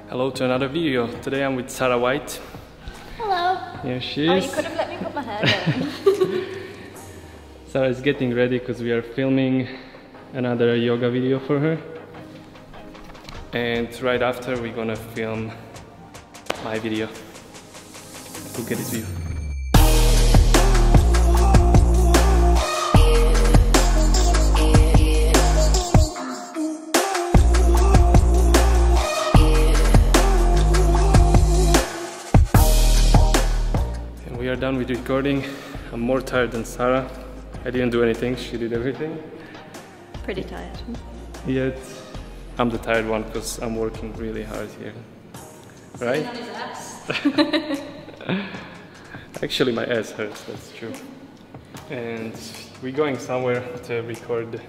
Hello to another video. Today I'm with Sarah White. Hello. Here she Oh, is. you could have let me put my hair down. Sarah is getting ready because we are filming another yoga video for her. And right after we're gonna film my video. Look at this view. We are done with recording. I'm more tired than Sarah. I didn't do anything, she did everything. Pretty tired. Yet, I'm the tired one because I'm working really hard here. Right? On his ass. Actually, my ass hurts, that's true. And we're going somewhere to record.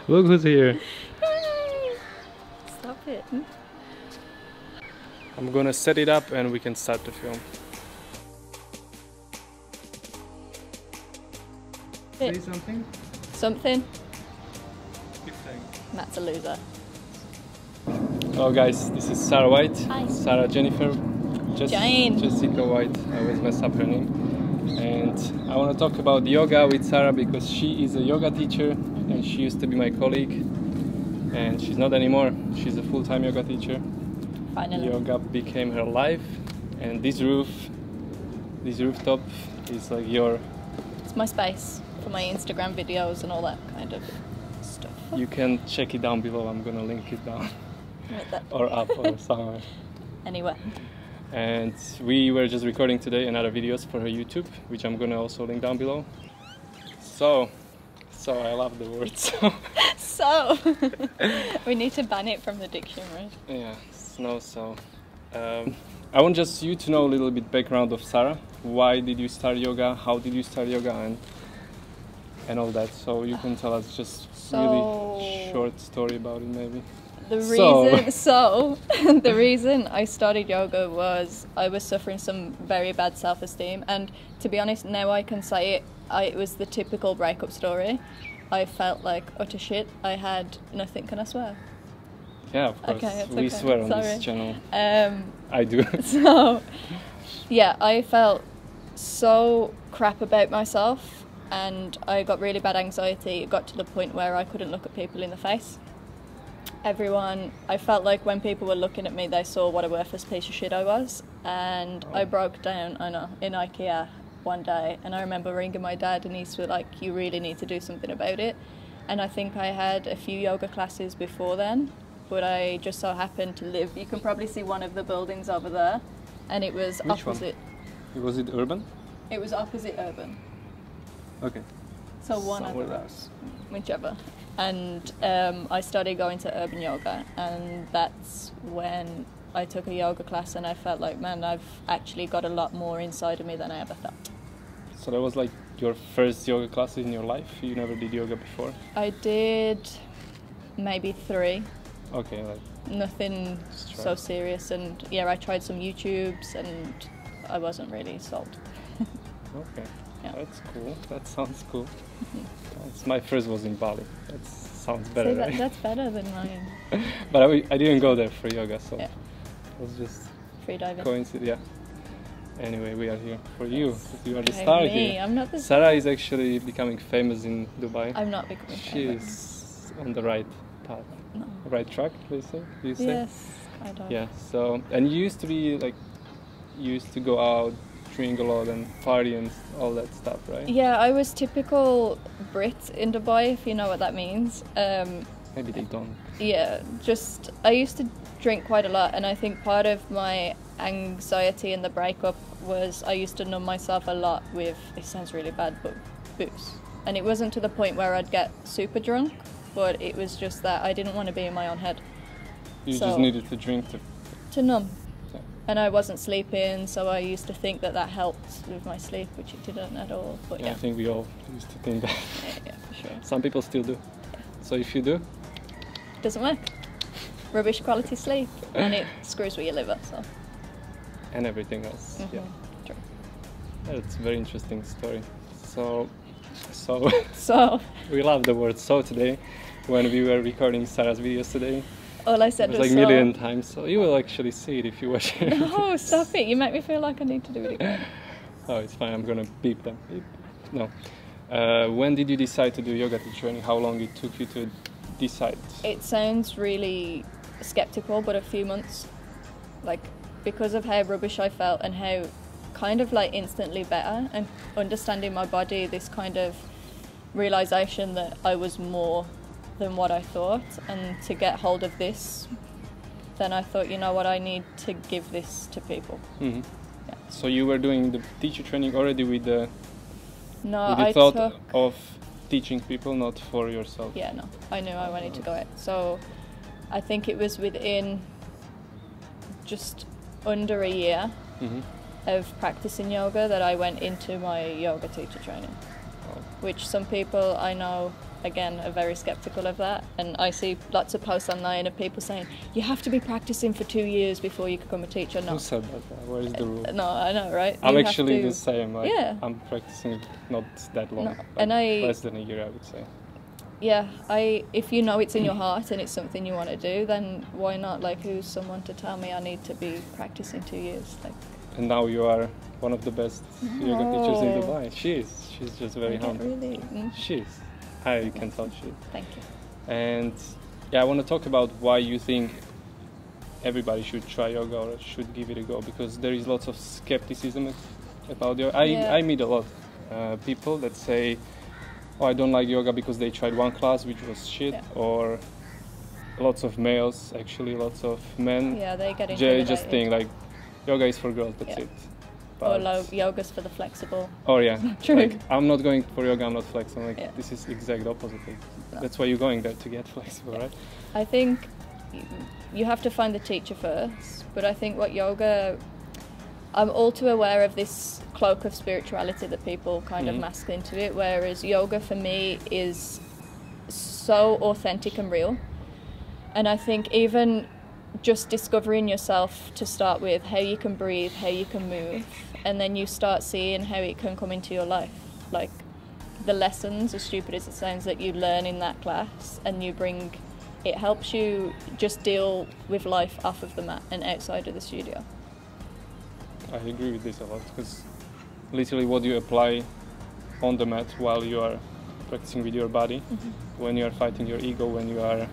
Look who's here. Stop it. I'm gonna set it up and we can start the film. Say something? Something? Keep saying. Matt's a loser. Hello guys, this is Sarah White. Hi. Sarah Jennifer. Jane. Jessica White. I always mess up her name. And I want to talk about yoga with Sarah because she is a yoga teacher and she used to be my colleague. And she's not anymore. She's a full-time yoga teacher. Finally. Yoga became her life. And this rooftop is like your... It's my space for my Instagram videos and all that kind of stuff. You can check it down below. I'm gonna link it down. With that. Or up or somewhere. Anyway. And we were just recording today another videos for her YouTube, which I'm gonna also link down below. So I love the word so. So we need to ban it from the dictionary. Yeah, so. I want just you to know a little bit background of Sarah. Why did you start yoga? How did you start yoga? And all that. So you can tell us just really short story about it, maybe. The reason I started yoga was I was suffering some very bad self-esteem, and to be honest, now I can say it, it was the typical breakup story. I felt like utter shit. I had nothing. Can I swear? Yeah, of course. Okay, We swear on Sorry. this channel. I do. So, yeah, I felt so crap about myself, and I got really bad anxiety. It got to the point where I couldn't look at people in the face. I felt like when people were looking at me, they saw what a worthless piece of shit I was, and I broke down, in IKEA one day, and I remember ringing my dad, and he's like, you really need to do something about it. And I think I had a few yoga classes before then, but I just so happened to live, you can probably see one of the buildings over there, and it was opposite. One? Was it urban? It was opposite urban. Okay. So one of those, whichever. And I started going to urban yoga, and that's when I took a yoga class, and I felt like, man, I've actually got a lot more inside of me than I ever thought. So that was like your first yoga classes in your life? You never did yoga before? I did maybe 3. Okay, like nothing so serious, and yeah, I tried some YouTubes and I wasn't really sold. Okay, yeah. That's cool. That sounds cool. My first was in Bali. That sounds better, right? That's better than mine. But I didn't go there for yoga, so yeah. It was just free diving. Coincidence. Yeah. Anyway, we are here for you. You are the Okay, star me. here. I'm not the Sarah is actually becoming famous in Dubai. I'm not becoming famous. She's on the right path. No. Right track, do you say? Yes, I don't. Yeah. So, and you used to be like, you used to go out, drink a lot, and party and all that stuff, right? Yeah, I was typical Brit in Dubai, if you know what that means. Maybe they don't. Yeah, I used to drink quite a lot, and I think part of my anxiety in the breakup was I used to numb myself a lot with, it sounds really bad, but booze. And it wasn't to the point where I'd get super drunk, but it was just that I didn't want to be in my own head. You just needed to drink to numb. Yeah. And I wasn't sleeping, so I used to think that helped with my sleep, which it didn't at all. But yeah. I think we all used to think that. Yeah, for sure. Some people still do. Yeah. So if you do? It doesn't work. Rubbish quality sleep, and it screws with your liver, so. And everything else, yeah. True. That's a very interesting story. So So we love the word "so" today. When we were recording Sarah's videos today, all I it said was was like so. million times. So you will actually see it if you watch it. No, stop it. You make me feel like I need to do it again. Oh, it's fine. I'm gonna beep them. Beep. No. When did you decide to do yoga teacher training? How long it took you to decide? It sounds really skeptical, but a few months. Like, because of how rubbish I felt and how kind of like instantly better and understanding my body, this kind of realization that I was more than what I thought, and to get hold of this, then I thought, you know what, I need to give this to people. Mm-hmm. Yeah. So you were doing the teacher training already with the No, thought of teaching people, not for yourself. Yeah, no, I knew I wanted to go it. So I think it was within just under a year Mm-hmm. of practicing yoga that I went into my yoga teacher training, Wow. which some people I know, again, are very skeptical of that. And I see lots of posts online of people saying, you have to be practicing for 2 years before you become a teacher. No. Who said that? Where is the rule? No, I know, right? I'm You have actually to- the same. Like, Yeah. I'm practicing not that long, No, like and less than a year, I would say. Yeah, if you know it's in your heart and it's something you want to do, then why not? Like, who's someone to tell me I need to be practicing 2 years? Like, And now you are one of the best yoga teachers in No. Dubai. She's just very I don't humble. really. She's. I can tell she. Thank you. And yeah, I want to talk about why you think everybody should try yoga or should give it a go, because there is lots of skepticism about yoga. Yeah. I meet a lot people that say, oh, I don't like yoga because they tried one class which was shit, Yeah. or lots of males, actually lots of men Yeah, they get just intimidated. think like yoga is for girls, that's Yeah. it. Or But- yoga's for the flexible. Oh yeah, True. Like, I'm not going for yoga. I'm not flexible. Like Yeah. this is exact opposite. Like, No. That's why you're going there, to get flexible, Yeah. right? I think you have to find the teacher first, but I think what yoga, I'm all too aware of this cloak of spirituality that people kind of Mhm. mask into it, whereas yoga for me is so authentic and real. And I think even just discovering yourself to start with, how you can breathe, how you can move, and then you start seeing how it can come into your life. Like the lessons, as stupid as it sounds, that you learn in that class and you bring, it helps you just deal with life off of the mat and outside of the studio. I agree with this a lot, because literally what you apply on the mat while you are practicing with your body, when you are fighting your ego, when you are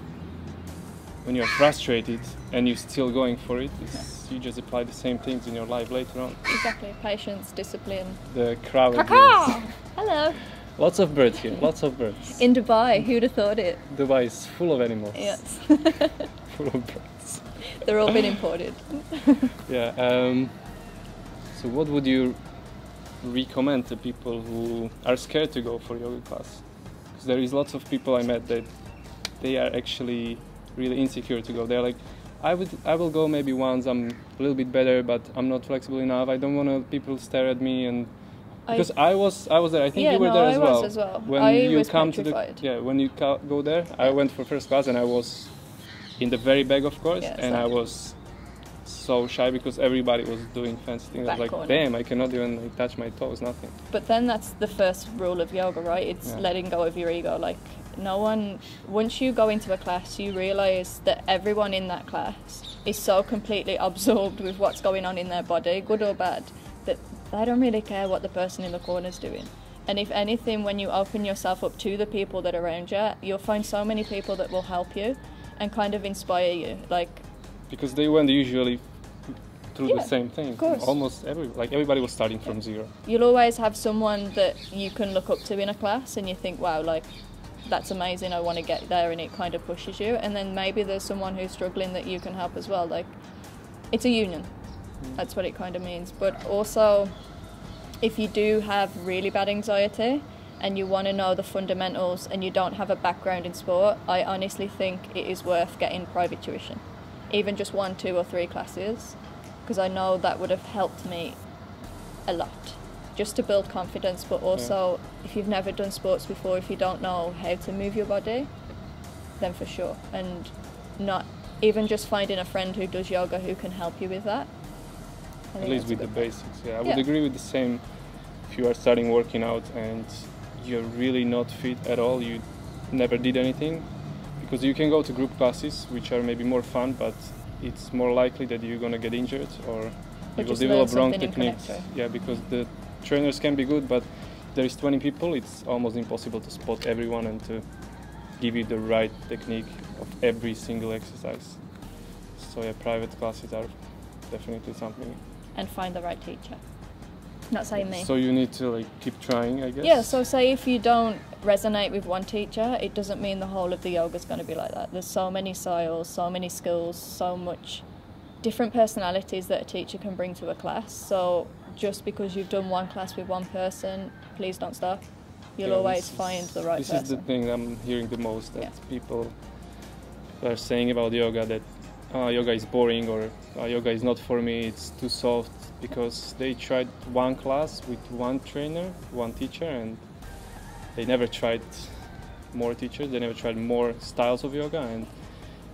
frustrated and you're still going for it, you just apply the same things in your life later on. Exactly, patience, discipline. The crowd. Hello. Lots of birds here. Lots of birds. In Dubai, who'd have thought it? Dubai is full of animals. Yes. Full of birds. They're all been imported. Yeah. So what would you recommend to people who are scared to go for yoga class? Because there is lots of people I met that they are actually really insecure to go. They're like, I will go maybe once. I'm a little bit better, but I'm not flexible enough. I don't want to people stare at me, and because I was there. I think Yeah, you were no, there I as was well. as well. When I you was come petrified. to when you go there, I went for first class and I was in the very back, of course, Yeah, and I same. was so shy because everybody was doing fancy things. I Back was like, corner. damn, I cannot even like, touch my toes, nothing. But then that's the first rule of yoga, right? It's Yeah. letting go of your ego. Like, no one, once you go into a class, you realise that everyone in that class is so completely absorbed with what's going on in their body, good or bad, that they don't really care what the person in the corner's doing. And if anything, when you open yourself up to the people that are around you, you'll find so many people that will help you and kind of inspire you. Like, Because they went usually through Yeah, the same thing. of course. Almost everybody was starting from zero. you'll always have someone that you can look up to in a class and you think, wow, like, that's amazing, I want to get there, and it kind of pushes you. And then maybe there's someone who's struggling that you can help as well. Like, it's a union. That's what it kind of means. But also, if you do have really bad anxiety and you want to know the fundamentals and you don't have a background in sport, I honestly think it is worth getting private tuition. Even just 1, 2 or 3 classes, because I know that would have helped me a lot. Just to build confidence, but also if you've never done sports before, if you don't know how to move your body, then for sure. And not even just finding a friend who does yoga who can help you with that. I At think least that's a with the good thing. basics. Yeah, I would Yeah. agree with the same if you are starting working out and you're really not fit at all, you never did anything, because you can go to group classes which are maybe more fun, but it's more likely that you're gonna get injured or you will develop wrong techniques. Yeah, because the trainers can be good, but there is 20 people, it's almost impossible to spot everyone and to give you the right technique of every single exercise. So yeah, private classes are definitely something. And find the right teacher. Not saying me. So you need to like keep trying, I guess. Yeah, so say if you don't resonate with one teacher, it doesn't mean the whole of the yoga is going to be like that. There's so many styles, so many skills, so much different personalities that a teacher can bring to a class. So just because you've done one class with one person, please don't stop. You'll always find the right person. This is the thing I'm hearing the most, that people are saying about yoga, that yoga is boring, or yoga is not for me, it's too soft, because they tried one class with one trainer, one teacher, and they never tried more teachers, they never tried more styles of yoga, and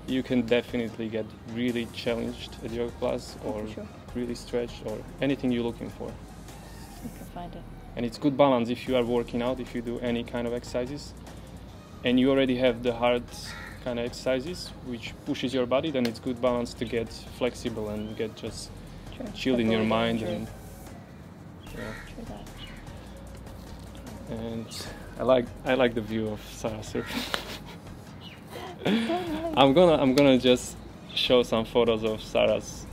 you can definitely get really challenged at yoga class, or really stretched, or anything you're looking for. You can find it. And it's good balance if you are working out, if you do any kind of exercises, and you already have the hard kind of exercises which pushes your body, then it's good balance to get flexible and get just chilled in your mind. And and I like the view of Sarah surfing. I'm gonna just show some photos of Sarah's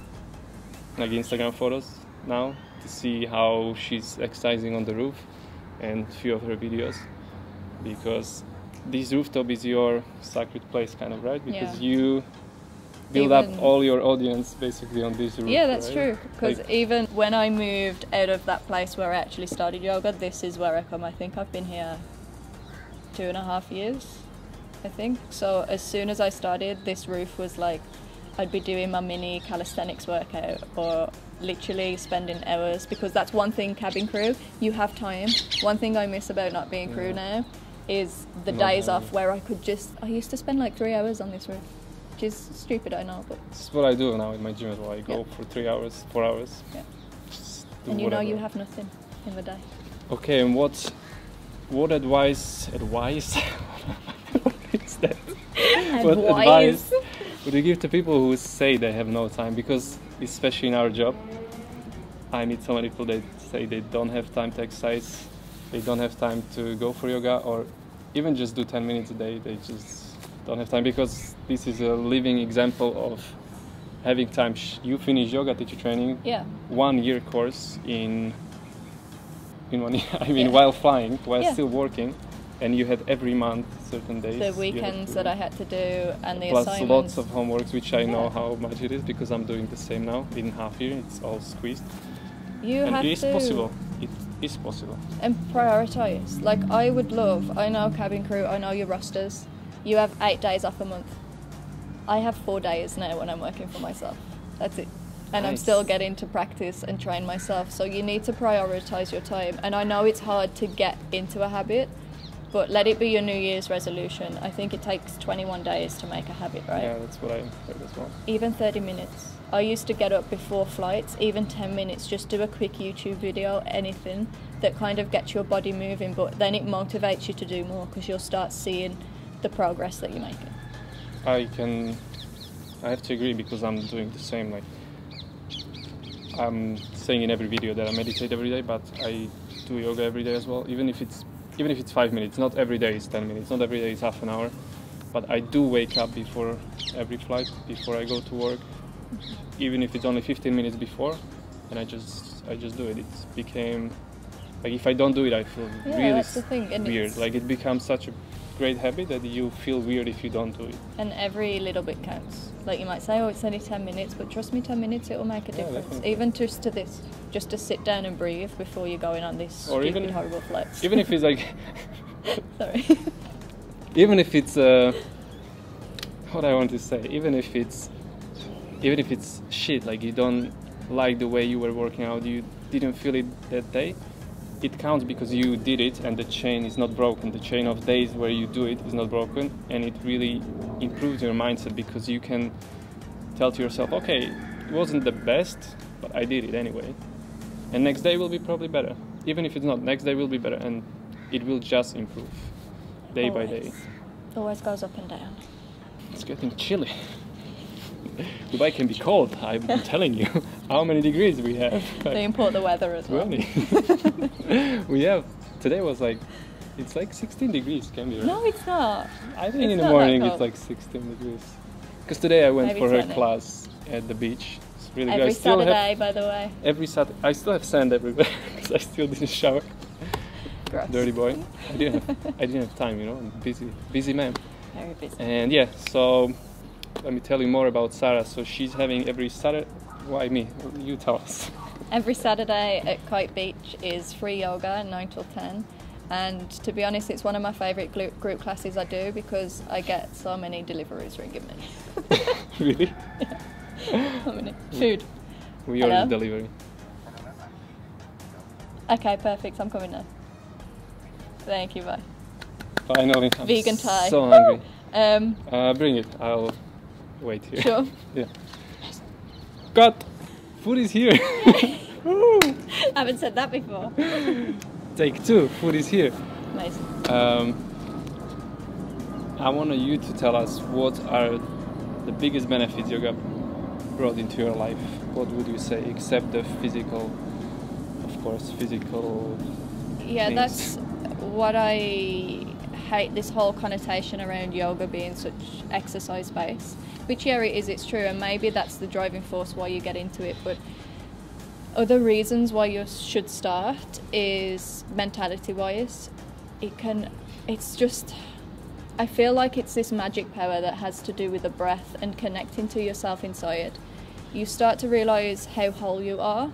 like Instagram photos now to see how she's exercising on the roof, and a few of her videos, because this rooftop is your sacred place, kind of, right? Because you build up all your audience basically on this roof. Yeah, that's right? true. Because like, even when I moved out of that place where I actually started yoga, this is where I come. I think I've been here 2.5 years, I think. So as soon as I started, this roof was like, I'd be doing my mini calisthenics workout, or literally spending hours, because that's one thing, cabin crew, you have time. One thing I miss about not being crew now is the days off where I used to spend like 3 hours on this roof, which is stupid, I know, but this is what I do now in my gym as well. I go for 3 hours, 4 hours. Yeah. And you know you have nothing in the day. Okay, and what advice what is that? What advice would you give to people who say they have no time? Because especially in our job, I meet so many people that say they don't have time to exercise, they don't have time to go for yoga, or even just do 10 minutes a day. They just don't have time, because this is a living example of having time. You finish yoga teacher training, 1 year course in 1 year. I mean, while flying, while still working, and you had every month certain days. The weekends that I had to do, and the plus assignments. Lots of homeworks, which I know how much it is, because I'm doing the same now in half year. It's all squeezed. And it is possible. It is possible. And prioritize. Like, I know cabin crew, I know your rosters. You have 8 days off a month. I have 4 days now when I'm working for myself. That's it. And I'm still getting to practice and train myself. So you need to prioritize your time. And I know it's hard to get into a habit, but let it be your New Year's resolution. I think it takes 21 days to make a habit, right? Yeah, that's what I heard as well. Even 30 minutes. I used to get up before flights, even 10 minutes, just do a quick YouTube video, anything that kind of gets your body moving, but then it motivates you to do more, because you'll start seeing the progress that you're making. I have to agree, because I'm doing the same. Like, I'm saying in every video that I meditate every day, but I do yoga every day as well, even if it's 5 minutes. Not every day is 10 minutes, not every day is half an hour, but I do wake up before every flight, before I go to work, even if it's only 15 minutes before, and I just do it. It's became like, if I don't do it, I feel really weird. Like, it becomes such a great habit that you feel weird if you don't do it. And every little bit counts. Like, you might say, oh, it's only 10 minutes, but trust me, 10 minutes, it will make a difference. Definitely. Even just to sit down and breathe before you're going on these stupid, horrible flights. Even if it's like... Sorry. Even if it's... what I want to say, even if it's shit, like you don't like the way you were working out, you didn't feel it that day, it counts, because you did it and the chain is not broken. The chain of days where you do it is not broken, and it really improves your mindset, because you can tell to yourself, okay, it wasn't the best, but I did it anyway, and next day will be probably better. even if it's not, next day will be better, and it will just improve day by day. Always goes up and down. It's getting chilly. Dubai can be cold, I'm telling you. How many degrees we have? They import the weather as well. 20. We have, today was like, it's like 16 degrees, can be, right? No, it's not. I think It's in the not that morning cold. it's like 16 degrees. Because today I went Maybe for her 20. class at the beach. It's really Every good. I still Saturday, have, by the way. every Saturday. I still have sand everywhere because I still didn't shower. Gross. Dirty boy. I didn't have time, you know. I'm busy man. Very busy. And yeah, so let me tell you more about Sarah. So she's having every Saturday. Why me? You tell us. Every Saturday at Kite Beach is free yoga, 9 till 10. And to be honest, it's one of my favourite group classes I do because I get so many deliveries ringing me. Really? Yeah. How many? Food. We Hello? ordered delivery. Okay, perfect. I'm coming now. Thank you, bye. Finally. I'm Vegan Thai. so hungry. Bring it. I'll wait here. Sure. Yeah. Cut! Food is here! Woo! I haven't said that before. Take 2. Food is here. Amazing. I want you to tell us what are the biggest benefits yoga brought into your life. What would you say, except the physical, of course, physical Yeah, things. that's what I hate, this whole connotation around yoga being such exercise based, which yeah, it is, it's true, and maybe that's the driving force why you get into it, but other reasons why you should start is mentality wise. It's just, I feel like it's this magic power that has to do with the breath and connecting to yourself inside. You start to realise how whole you are,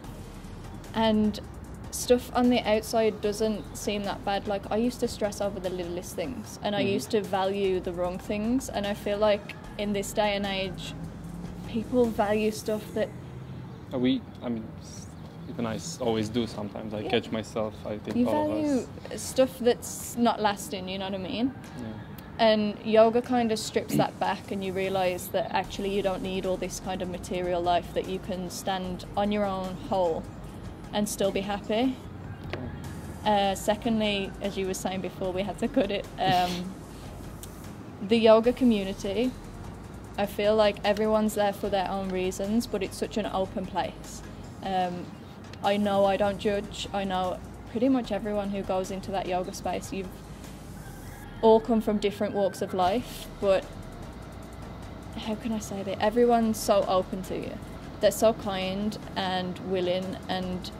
and stuff on the outside doesn't seem that bad. Like, I used to stress over the littlest things, and I used to value the wrong things, and I feel like in this day and age people value stuff that even I always do sometimes. I catch myself, I think you all value of us. stuff that's not lasting, you know what I mean? Yeah. And yoga kind of strips that back, and you realise that actually you don't need all this kind of material life, that you can stand on your own whole and still be happy. Secondly, as you were saying before, we had to cut it, the yoga community, I feel like everyone's there for their own reasons, but it's such an open place. I know I don't judge. I know pretty much everyone who goes into that yoga space, you've all come from different walks of life, but how can I say that? Everyone's so open to you. They're so kind and willing, and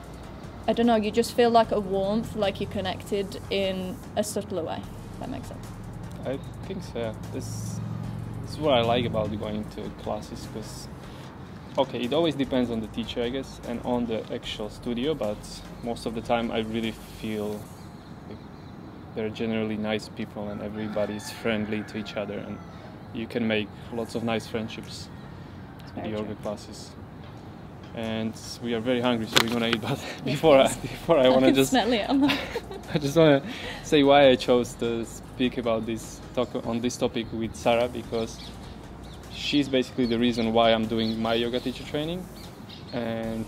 I don't know, you just feel like a warmth, like you're connected in a subtler way, if that makes sense. I think so, yeah. This is what I like about going to classes, because okay, it always depends on the teacher, I guess, and on the actual studio, but most of the time I really feel like they're generally nice people and everybody's friendly to each other, and you can make lots of nice friendships with yoga classes. And we are very hungry, so we're gonna eat. But before I want to just smell it. I just want to say why I chose to speak about on this topic with Sarah, because she's basically the reason why I'm doing my yoga teacher training. And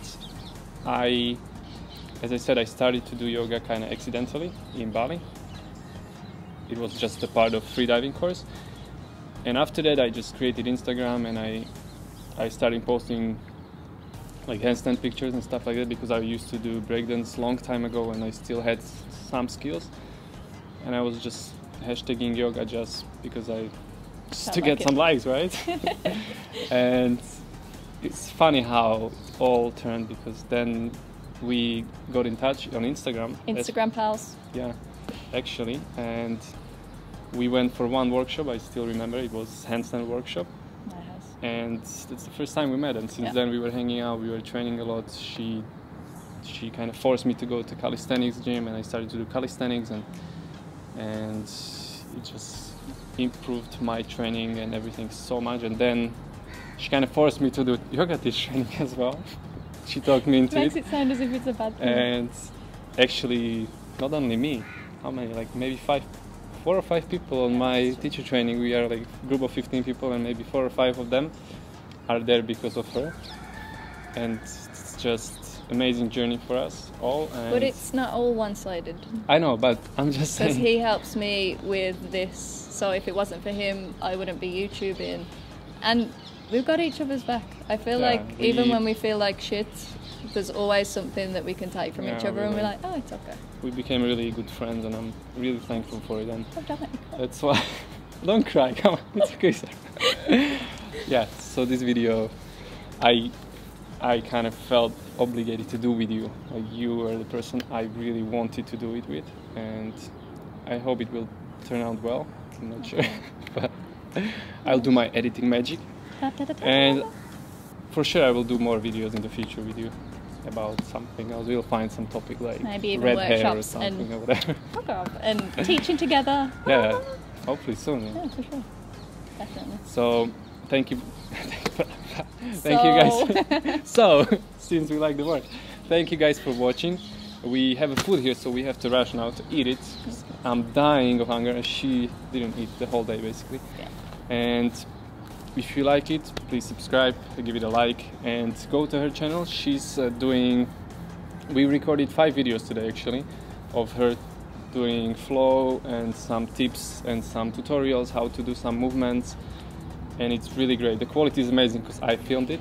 as I said, I started to do yoga kind of accidentally in Bali. It was just a part of freediving course, and after that I just created Instagram, and I started posting like handstand pictures and stuff like that, because I used to do breakdance long time ago and I still had some skills, and I was just hashtagging yoga just because to get some likes, right? And it's funny how it all turned, because then we got in touch on Instagram. Instagram pals. Yeah, actually, and we went for one workshop. I still remember, it was handstand workshop. And that's the first time we met, and since then we were hanging out, we were training a lot. She kind of forced me to go to calisthenics gym, and I started to do calisthenics, and it just improved my training and everything so much. And then she kind of forced me to do yoga teacher training as well. She talked me into it. Makes it sound as if it's a bad thing. And actually, not only me, how many, like maybe 4 or 5 people on my teacher training. We are like a group of 15 people, and maybe 4 or 5 of them are there because of her. And it's just amazing journey for us all. And But it's not all one-sided. I know, but I'm just Because saying. he helps me with this, so if it wasn't for him, I wouldn't be YouTubing. And we've got each other's back. I feel Yeah, like even when we feel like shit, there's always something that we can take from Yeah, each other, and really. we're like, oh, it's okay. We became really good friends, and I'm really thankful for it. And Oh, damn it. that's why. Don't cry, come on, it's okay, sir. Yeah, so this video, I kind of felt obligated to do with you. Like, you were the person I really wanted to do it with, and I hope it will turn out well. I'm not sure, but I'll do my editing magic, and for sure I will do more videos in the future with you about something else. We'll find some topic like Maybe even red hair or workshops something and- or whatever. Fuck off. And teaching together. Yeah, hopefully soon. Yeah. Yeah, for sure. Definitely. So, thank you. Thank you guys. So, since we like the word, thank you guys for watching. We have a food here, so we have to rush now to eat it. I'm dying of hunger, and she didn't eat the whole day basically. Yeah. And if you like it, please subscribe, give it a like, and go to her channel. She's doing. We recorded 5 videos today actually, of her doing flow and some tips and some tutorials how to do some movements, and it's really great. The quality is amazing because I filmed it,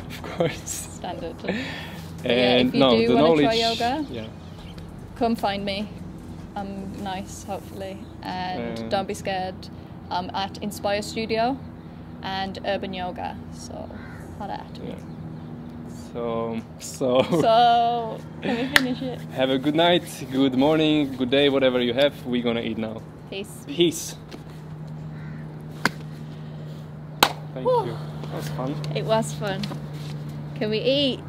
of course. Standard. And if you no, do the wanna knowledge. try yoga, Yeah. come find me. I'm nice, hopefully. And don't be scared. I'm at Inspire Studio and Urban Yoga. So, holla at me. Yeah. So So, can we finish it? have a good night, good morning, good day, whatever you have. We're gonna eat now. Peace. Peace. Thank Whew. you. That was fun. It was fun. Can we eat?